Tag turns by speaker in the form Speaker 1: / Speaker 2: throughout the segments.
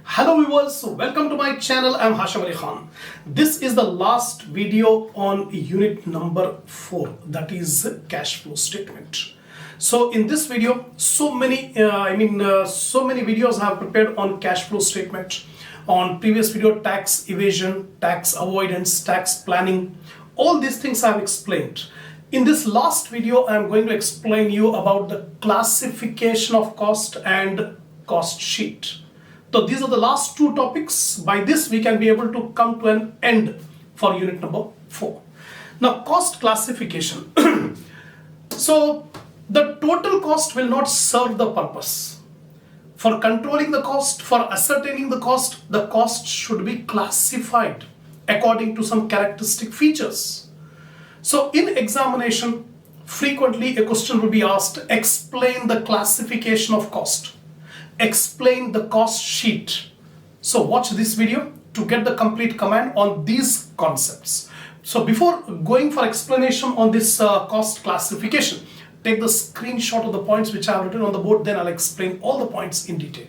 Speaker 1: Hello viewers, welcome to my channel. I'm Hasham Ali Khan. This is the last video on unit number 4, that is cash flow statement. So in this video, so many videos I have prepared on cash flow statement. On previous video, tax evasion, tax avoidance, tax planning, all these things I have explained. In this last video, I am going to explain you about the classification of cost and cost sheet. So these are the last two topics. By this we can be able to come to an end for unit number 4. Now, cost classification. So the total cost will not serve the purpose. For controlling the cost, for ascertaining the cost should be classified according to some characteristic features. So in examination, frequently a question will be asked, explain the classification of cost. Explain the cost sheet. So watch this video to get the complete command on these concepts. So before going for explanation on this cost classification, take the screenshot of the points which I have written on the board, then I'll explain all the points in detail.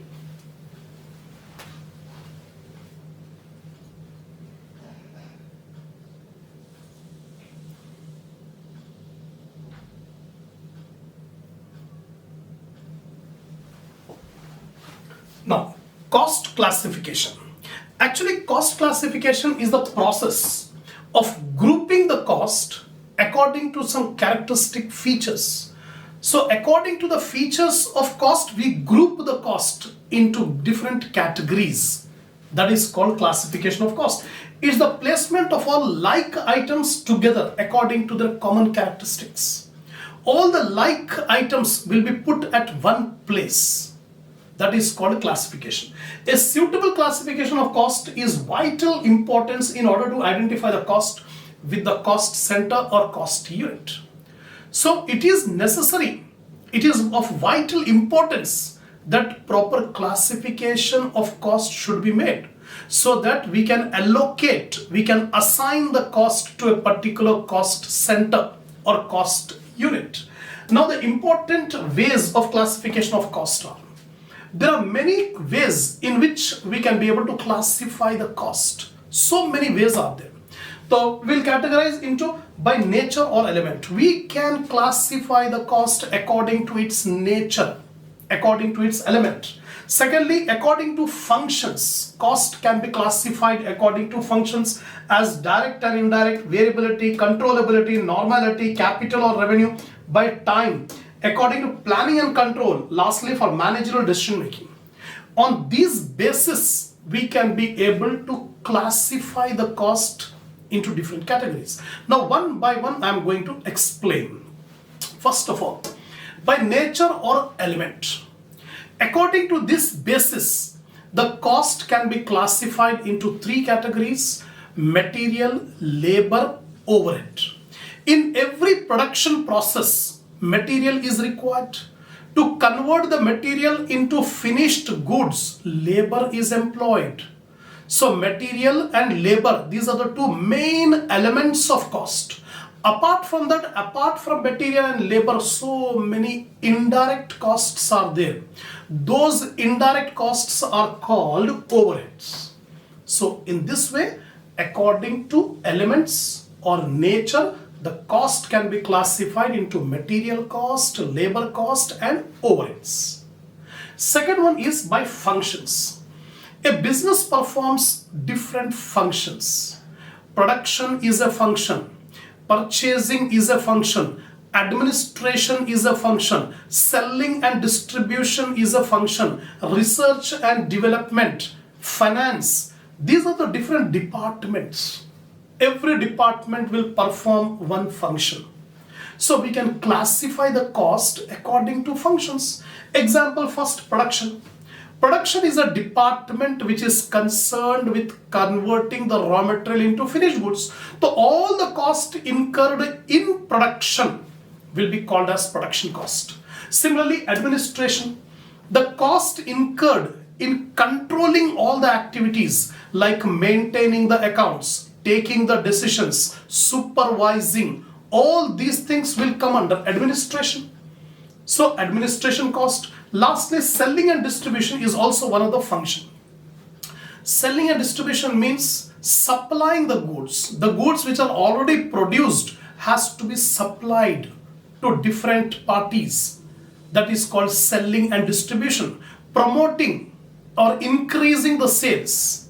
Speaker 1: Now, cost classification. Actually, cost classification is the process of grouping the cost according to some characteristic features. So, according to the features of cost, we group the cost into different categories. That is called classification of cost. It's the placement of all like items together according to their common characteristics. All the like items will be put at one place. That is called classification. A suitable classification of cost is vital importance in order to identify the cost with the cost center or cost unit. So it is necessary, it is of vital importance that proper classification of cost should be made so that we can allocate, we can assign the cost to a particular cost center or cost unit. Now the important ways of classification of cost are, there are many ways in which we can be able to classify the cost. So many ways are there. So we'll categorize into by nature or element. We can classify the cost according to its nature, according to its element. Secondly, according to functions. Cost can be classified according to functions as direct and indirect, variability, controllability, normality, capital or revenue, by time, according to planning and control, lastly for managerial decision making. On these basis, we can be able to classify the cost into different categories. Now, one by one, I am going to explain. First of all, by nature or element. According to this basis, the cost can be classified into 3 categories: material, labor, overhead. In every production process, material is required. To convert the material into finished goods, labor is employed. So material and labor, these are the 2 main elements of cost. Apart from that, apart from material and labor, so many indirect costs are there. Those indirect costs are called overheads. So in this way, according to elements or nature, the cost can be classified into material cost, labor cost and overheads. Second one is by functions. A business performs different functions. Production is a function. Purchasing is a function. Administration is a function. Selling and distribution is a function. Research and development, finance. These are the different departments. Every department will perform one function. So we can classify the cost according to functions. Example first, production. Production is a department which is concerned with converting the raw material into finished goods. So all the cost incurred in production will be called as production cost. Similarly, administration. The cost incurred in controlling all the activities like maintaining the accounts, taking the decisions, supervising, all these things will come under administration. So administration cost. Lastly, selling and distribution is also one of the function. Selling and distribution means supplying the goods. The goods which are already produced has to be supplied to different parties. That is called selling and distribution. Promoting or increasing the sales,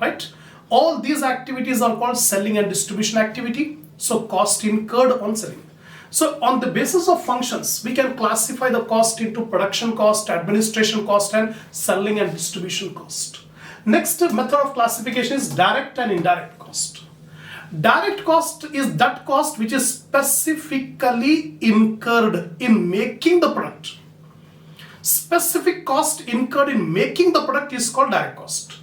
Speaker 1: right? All these activities are called selling and distribution activity. So cost incurred on selling. So on the basis of functions, we can classify the cost into production cost, administration cost, and selling and distribution cost. Next method of classification is direct and indirect cost. Direct cost is that cost which is specifically incurred in making the product. Specific cost incurred in making the product is called direct cost.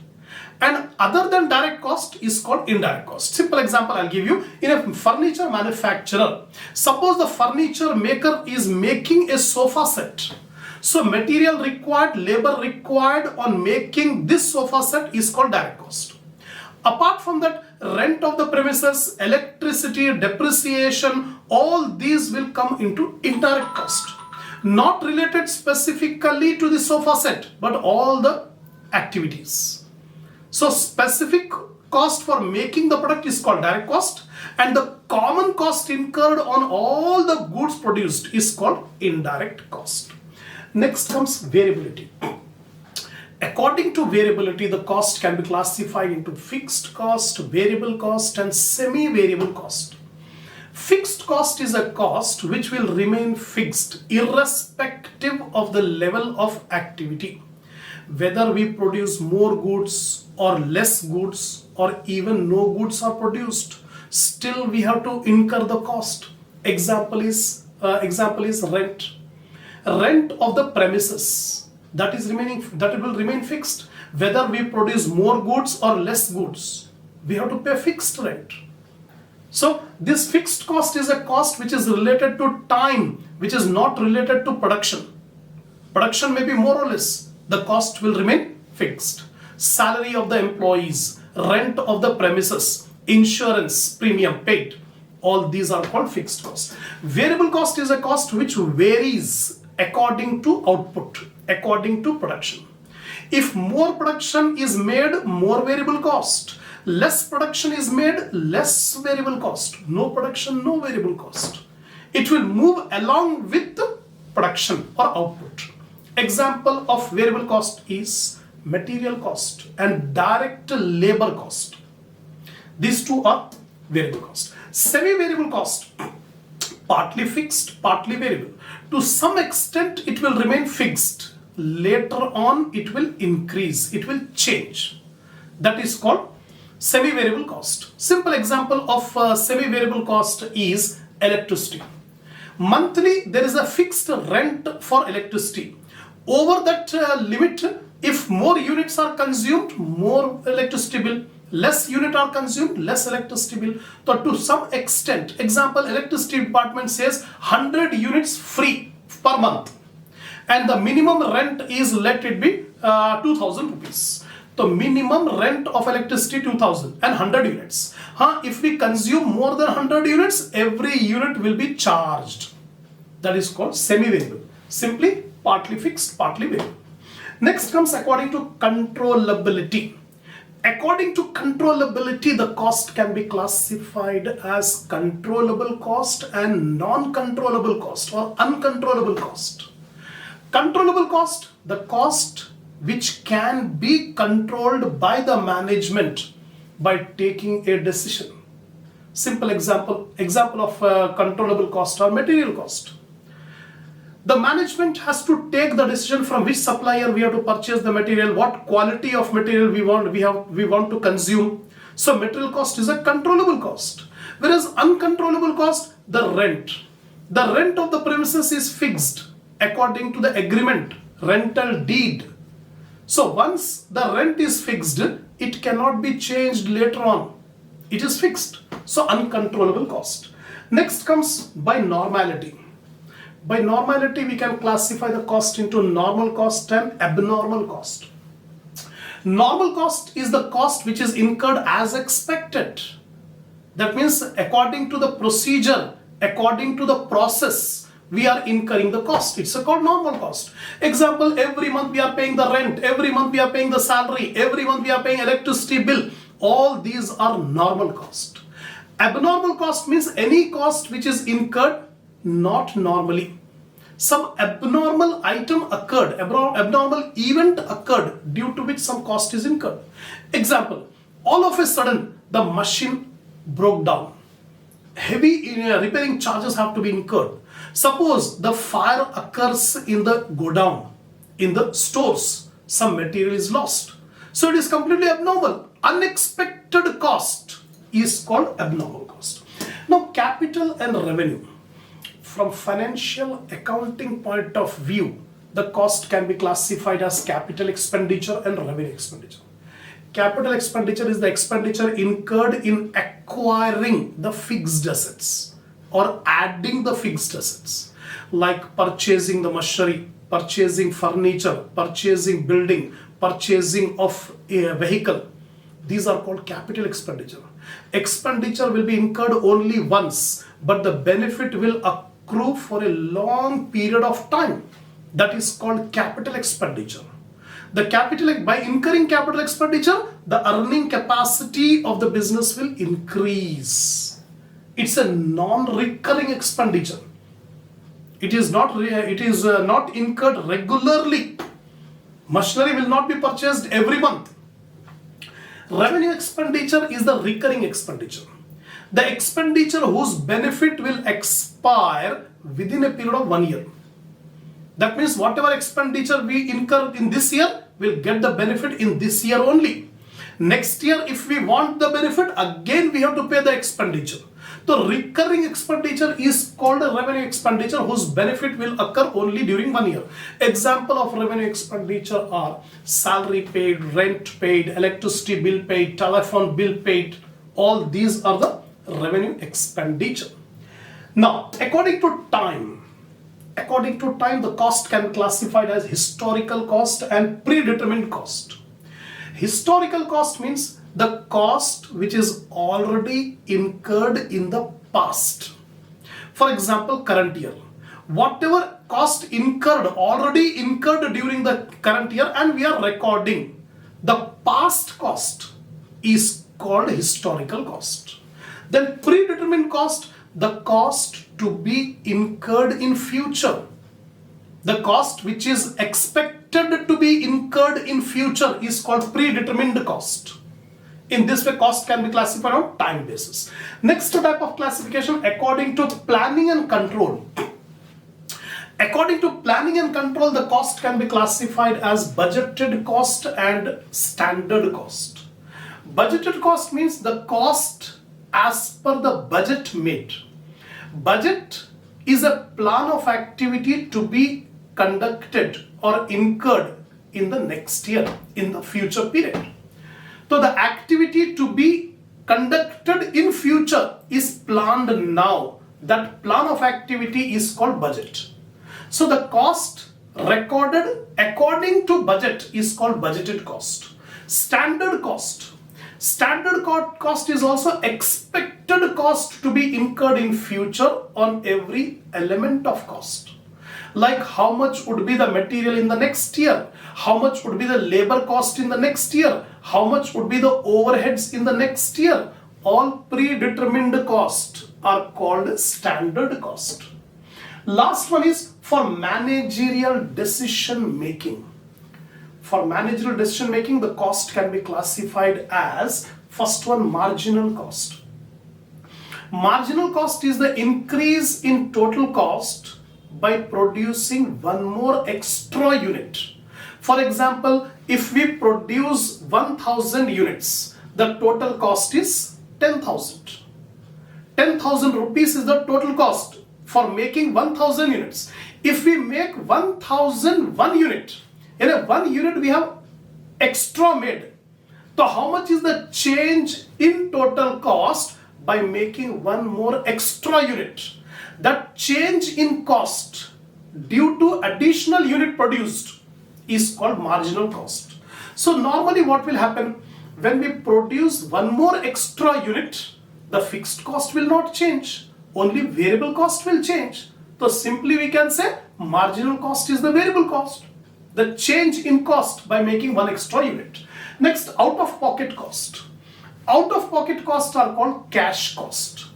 Speaker 1: And other than direct cost is called indirect cost. Simple example I'll give you. In a furniture manufacturer, suppose the furniture maker is making a sofa set. So material required, labor required on making this sofa set is called direct cost. Apart from that, rent of the premises, electricity, depreciation, all these will come into indirect cost. Not related specifically to the sofa set, but all the activities. So specific cost for making the product is called direct cost, and the common cost incurred on all the goods produced is called indirect cost. Next comes variability. According to variability, the cost can be classified into fixed cost, variable cost, and semi-variable cost. Fixed cost is a cost which will remain fixed irrespective of the level of activity. Whether we produce more goods or less goods or even no goods are produced, still we have to incur the cost. Example is rent. Rent of the premises that will remain fixed. Whether we produce more goods or less goods, we have to pay fixed rent. So this fixed cost is a cost which is related to time, which is not related to production. Production may be more or less. The cost will remain fixed. Salary of the employees, rent of the premises, insurance premium paid, all these are called fixed costs. Variable cost is a cost which varies according to output, according to production. If more production is made, more variable cost. Less production is made, less variable cost. No production, no variable cost. It will move along with the production or output. Example of variable cost is material cost and direct labor cost. These two are variable cost. Semi-variable cost, partly fixed, partly variable. To some extent it will remain fixed. Later on it will increase, it will change. That is called semi-variable cost. Simple example of semi-variable cost is electricity. Monthly there is a fixed rent for electricity. Over that limit, if more units are consumed, more electricity bill. Less units are consumed, less electricity bill. So to some extent, example, electricity department says 100 units free per month. And the minimum rent is, let it be 2000 rupees. The minimum rent of electricity 2000 and 100 units. If we consume more than 100 units, every unit will be charged. That is called semi-variable. Simply partly fixed, partly variable. Next comes according to controllability. According to controllability, the cost can be classified as controllable cost and non-controllable cost or uncontrollable cost. Controllable cost, the cost which can be controlled by the management by taking a decision. Simple example of controllable cost or material cost. The management has to take the decision from which supplier we have to purchase the material, what quality of material we want to consume. So material cost is a controllable cost. Whereas uncontrollable cost, the rent. The rent of the premises is fixed according to the agreement, rental deed. So once the rent is fixed, it cannot be changed later on. It is fixed. So uncontrollable cost. Next comes by normality. By normality, we can classify the cost into normal cost and abnormal cost. Normal cost is the cost which is incurred as expected. That means according to the procedure, according to the process we are incurring the cost. It's called normal cost. Example, every month we are paying the rent, every month we are paying the salary, every month we are paying electricity bill. All these are normal cost. Abnormal cost means any cost which is incurred not normally. Some abnormal item occurred, abnormal event occurred due to which some cost is incurred. Example, all of a sudden the machine broke down. Heavy repairing charges have to be incurred. Suppose the fire occurs in the godown, in the stores, some material is lost. So it is completely abnormal. Unexpected cost is called abnormal cost. Now, capital and revenue. From financial accounting point of view, the cost can be classified as capital expenditure and revenue expenditure. Capital expenditure is the expenditure incurred in acquiring the fixed assets or adding the fixed assets, like purchasing the machinery, purchasing furniture, purchasing building, purchasing of a vehicle. These are called capital expenditure. Expenditure will be incurred only once, but the benefit will accrue for a long period of time. That is called capital expenditure. By incurring capital expenditure, the earning capacity of the business will increase. It's a non-recurring expenditure. It is not incurred regularly. Machinery will not be purchased every month. Revenue expenditure is the recurring expenditure. The expenditure whose benefit will expire within a period of 1 year. That means whatever expenditure we incur in this year, will get the benefit in this year only. Next year, if we want the benefit, again we have to pay the expenditure. The recurring expenditure is called a revenue expenditure whose benefit will occur only during 1 year. Example of revenue expenditure are salary paid, rent paid, electricity bill paid, telephone bill paid. All these are the revenue expenditure. Now, according to time, the cost can be classified as historical cost and predetermined cost. Historical cost means the cost which is already incurred in the past. For example, current year. Whatever cost already incurred during the current year and we are recording, the past cost is called historical cost. Then predetermined cost, the cost to be incurred in future. The cost which is expected to be incurred in future is called predetermined cost. In this way, cost can be classified on time basis. Next type of classification, according to planning and control. According to planning and control, the cost can be classified as budgeted cost and standard cost. Budgeted cost means the cost as per the budget made. Budget is a plan of activity to be conducted or incurred in the next year, in the future period. So the activity to be conducted in future is planned now. That plan of activity is called budget. So the cost recorded according to budget is called budgeted cost. Standard cost. Standard cost is also expected cost to be incurred in future on every element of cost. Like how much would be the material in the next year, how much would be the labor cost in the next year, how much would be the overheads in the next year. All predetermined costs are called standard cost. Last one is for managerial decision making. For managerial decision making, the cost can be classified as, first one, marginal cost. Marginal cost is the increase in total cost by producing one more extra unit. For example, if we produce 1000 units, the total cost is 10,000. 10,000 rupees is the total cost for making 1000 units. If we make 1001 unit, in a 1 unit we have extra made. So how much is the change in total cost by making one more extra unit? That change in cost due to additional unit produced is called marginal cost. So normally what will happen when we produce one more extra unit, the fixed cost will not change, only variable cost will change. So simply we can say marginal cost is the variable cost, the change in cost by making one extra unit. Next, out of pocket cost. Out of pocket costs are called cash cost.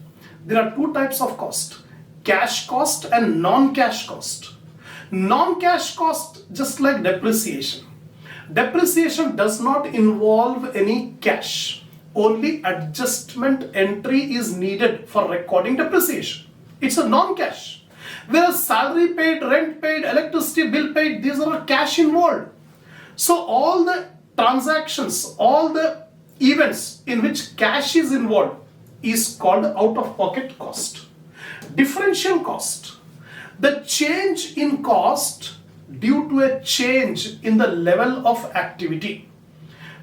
Speaker 1: There are two types of cost, cash cost and non-cash cost. Non-cash cost, just like depreciation. Depreciation does not involve any cash. Only adjustment entry is needed for recording depreciation. It's a non-cash. Whereas salary paid, rent paid, electricity bill paid, these are cash involved. So all the transactions, all the events in which cash is involved is called out-of-pocket cost. Differential cost. The change in cost due to a change in the level of activity.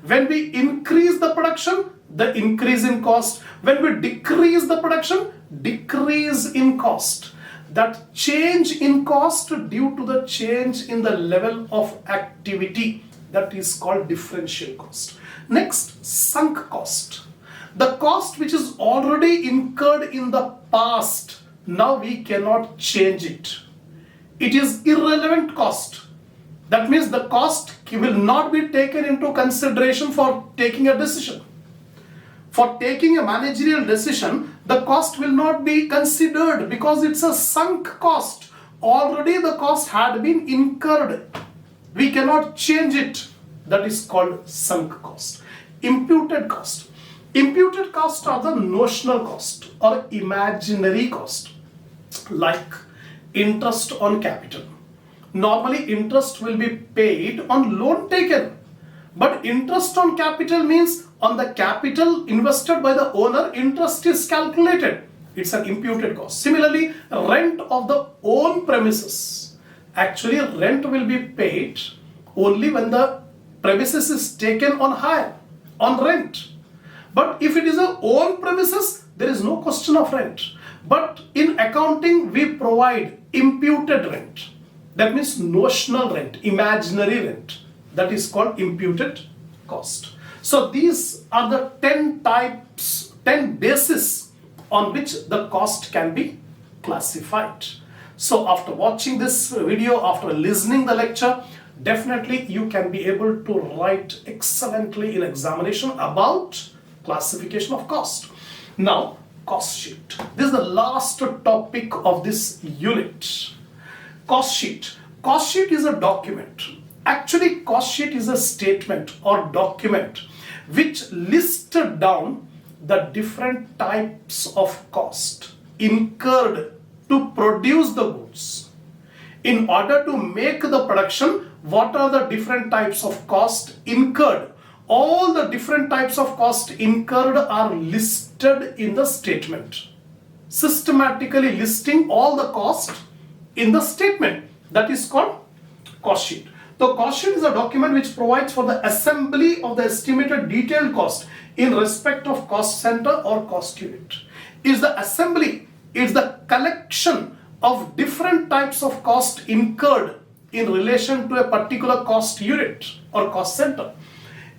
Speaker 1: When we increase the production, the increase in cost. When we decrease the production, decrease in cost. That change in cost due to the change in the level of activity, that is called differential cost. Next, sunk cost. The cost which is already incurred in the past, now we cannot change it. It is irrelevant cost. That means the cost will not be taken into consideration for taking a decision. For taking a managerial decision, the cost will not be considered because it's a sunk cost. Already the cost had been incurred. We cannot change it. That is called sunk cost. Imputed cost. Imputed costs are the notional cost or imaginary cost, like interest on capital. Normally interest will be paid on loan taken, but interest on capital means on the capital invested by the owner, interest is calculated. It's an imputed cost. Similarly, rent of the own premises. Actually, rent will be paid only when the premises is taken on hire, on rent. But if it is a own premises, there is no question of rent. But in accounting, we provide imputed rent. That means notional rent, imaginary rent. That is called imputed cost. So these are the 10 types, 10 bases on which the cost can be classified. So after watching this video, after listening the lecture, definitely you can be able to write excellently in examination about classification of cost. Now, cost sheet. This is the last topic of this unit. Cost sheet. Cost sheet is a document. Actually, cost sheet is a statement or document which listed down the different types of cost incurred to produce the goods. In order to make the production, what are the different types of cost incurred? All the different types of cost incurred are listed in the statement. Systematically listing all the cost in the statement. That is called cost sheet. The cost sheet is a document which provides for the assembly of the estimated detailed cost in respect of cost center or cost unit. Is the assembly, it's the collection of different types of cost incurred in relation to a particular cost unit or cost center.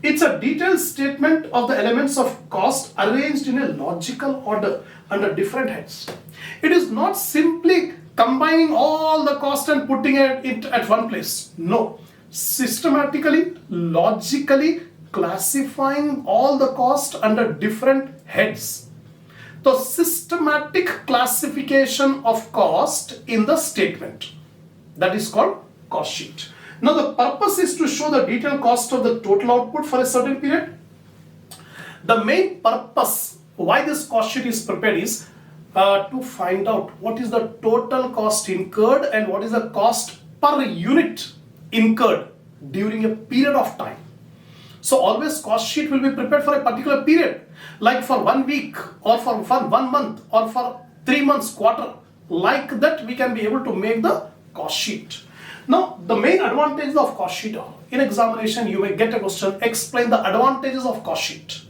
Speaker 1: It's a detailed statement of the elements of cost arranged in a logical order under different heads. It is not simply combining all the cost and putting it at one place. No. Systematically, logically classifying all the cost under different heads. The systematic classification of cost in the statement. That is called cost sheet. Now the purpose is to show the detailed cost of the total output for a certain period. The main purpose why this cost sheet is prepared is to find out what is the total cost incurred and what is the cost per unit incurred during a period of time. So always cost sheet will be prepared for a particular period, like for 1 week or for 1 month or for 3 months, quarter. Like that we can be able to make the cost sheet. Now the main advantages of cost sheet are, in examination you may get a question, explain the advantages of cost sheet.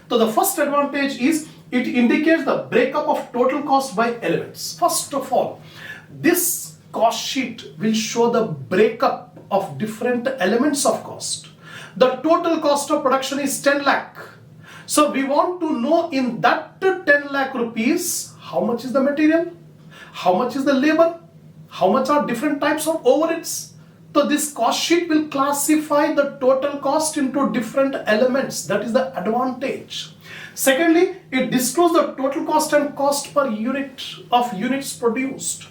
Speaker 1: So the first advantage is it indicates the breakup of total cost by elements. First of all, this cost sheet will show the breakup of different elements of cost. The total cost of production is 10 lakh. So we want to know in that 10 lakh rupees, how much is the material, how much is the labor, How much are different types of overheads? So this cost sheet will classify the total cost into different elements. That is the advantage. Secondly, it discloses the total cost and cost per unit of units produced.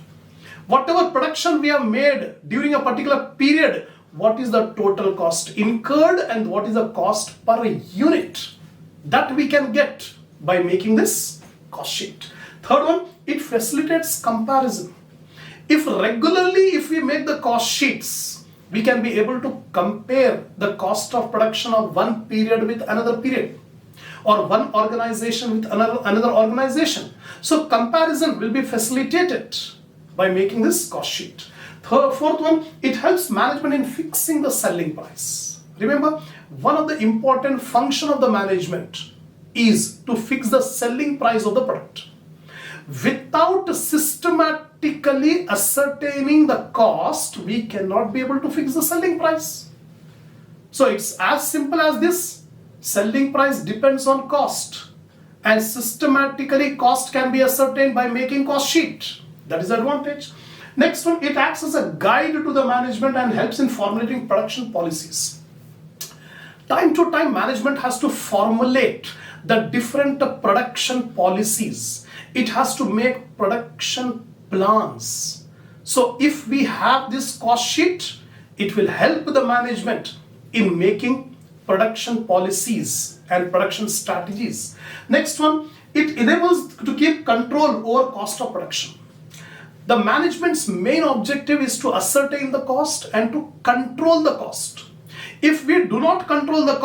Speaker 1: Whatever production we have made during a particular period, what is the total cost incurred and what is the cost per unit? That we can get by making this cost sheet. Third one, it facilitates comparison. If we make the cost sheets, we can be able to compare the cost of production of one period with another period, or one organization with another organization. So comparison will be facilitated by making this cost sheet. Fourth one, it helps management in fixing the selling price. Remember, one of the important function of the management is to fix the selling price of the product. Without systematically ascertaining the cost, we cannot be able to fix the selling price. So it's as simple as this. Selling price depends on cost, and systematically cost can be ascertained by making cost sheet. That is the advantage. Next one, it acts as a guide to the management and helps in formulating production policies. Time to time, management has to formulate the different production policies. It has to make production plans. So if we have this cost sheet, it will help the management in making production policies and production strategies. Next one, it enables to keep control over cost of production. The management's main objective is to ascertain the cost and to control the cost. If we do not control the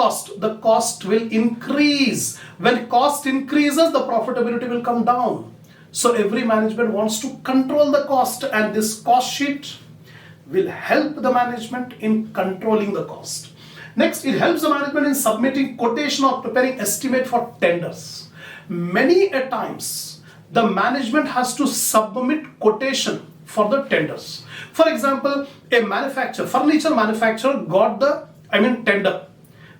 Speaker 1: cost will increase. When cost increases, the profitability will come down. So every management wants to control the cost, and this cost sheet will help the management in controlling the cost. Next, it helps the management in submitting quotation or preparing estimate for tenders. Many a times, the management has to submit quotation for the tenders. For example, a furniture manufacturer got the tender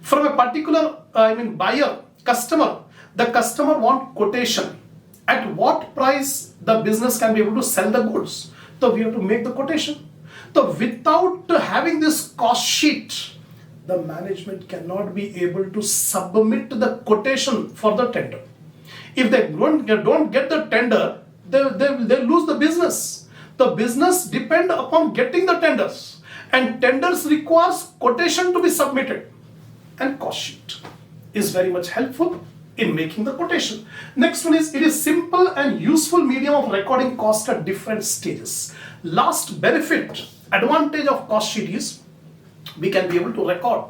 Speaker 1: from a particular customer. The customer want quotation. At what price the business can be able to sell the goods. So we have to make the quotation. So without having this cost sheet, the management cannot be able to submit the quotation for the tender. If they don't get the tender, they lose the business. The business depends upon getting the tenders, and tenders requires quotation to be submitted, and cost sheet is very much helpful in making the quotation. Next one is, it is simple and useful medium of recording cost at different stages. Last benefit, advantage of cost sheet is we can be able to record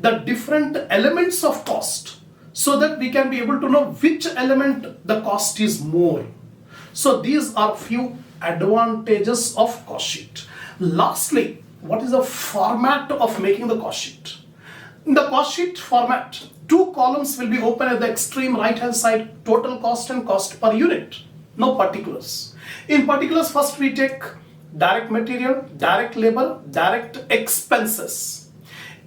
Speaker 1: the different elements of cost so that we can be able to know which element the cost is more. So these are few advantages of cost sheet. Lastly, what is the format of making the cost sheet? In the cost sheet format, two columns will be open at the extreme right hand side, total cost and cost per unit. No particulars. In particulars, first we take direct material, direct labor, direct expenses.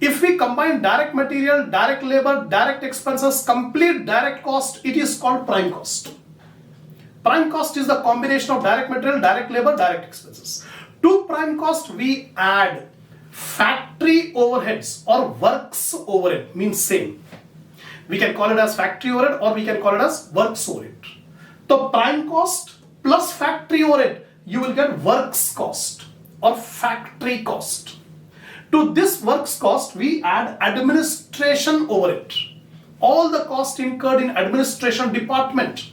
Speaker 1: If we combine direct material, direct labor, direct expenses, complete direct cost, it is called prime cost. Prime cost is the combination of direct material, direct labor, direct expenses. To prime cost, we add factory overheads or works overhead, means same. We can call it as factory overhead or we can call it as works overhead. So prime cost plus factory overhead, you will get works cost or factory cost. To this works cost, we add administration overhead. All the cost incurred in administration department,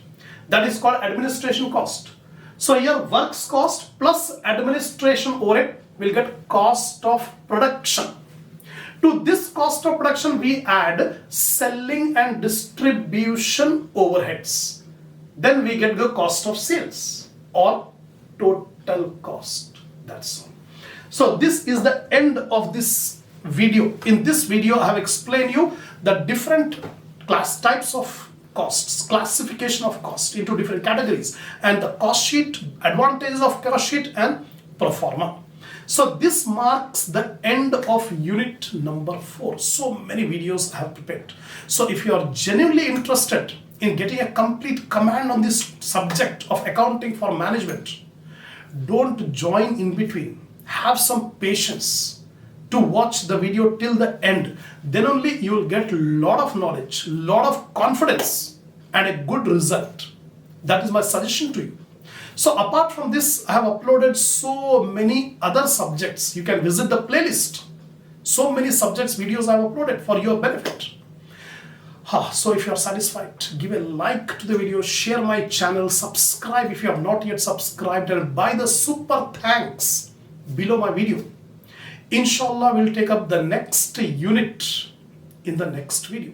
Speaker 1: that is called administration cost. So here works cost plus administration overhead will get cost of production. To this cost of production, we add selling and distribution overheads. Then we get the cost of sales or total cost. That's all. So this is the end of this video. In this video, I have explained you the different types of costs, classification of cost into different categories, and the cost sheet, advantages of cost sheet, and pro forma. So this marks the end of unit number 4. So many videos I have prepared. So if you are genuinely interested in getting a complete command on this subject of accounting for management, Don't join in between. Have some patience to watch the video till the end. Then only you will get a lot of knowledge, lot of confidence, and a good result. That is my suggestion to you. So apart from this, I have uploaded so many other subjects. You can visit the playlist. So many subjects videos I have uploaded for your benefit. So if you are satisfied, give a like to the video, share my channel, subscribe if you have not yet subscribed, and buy the super thanks below my video. Inshallah, we'll take up the next unit in the next video.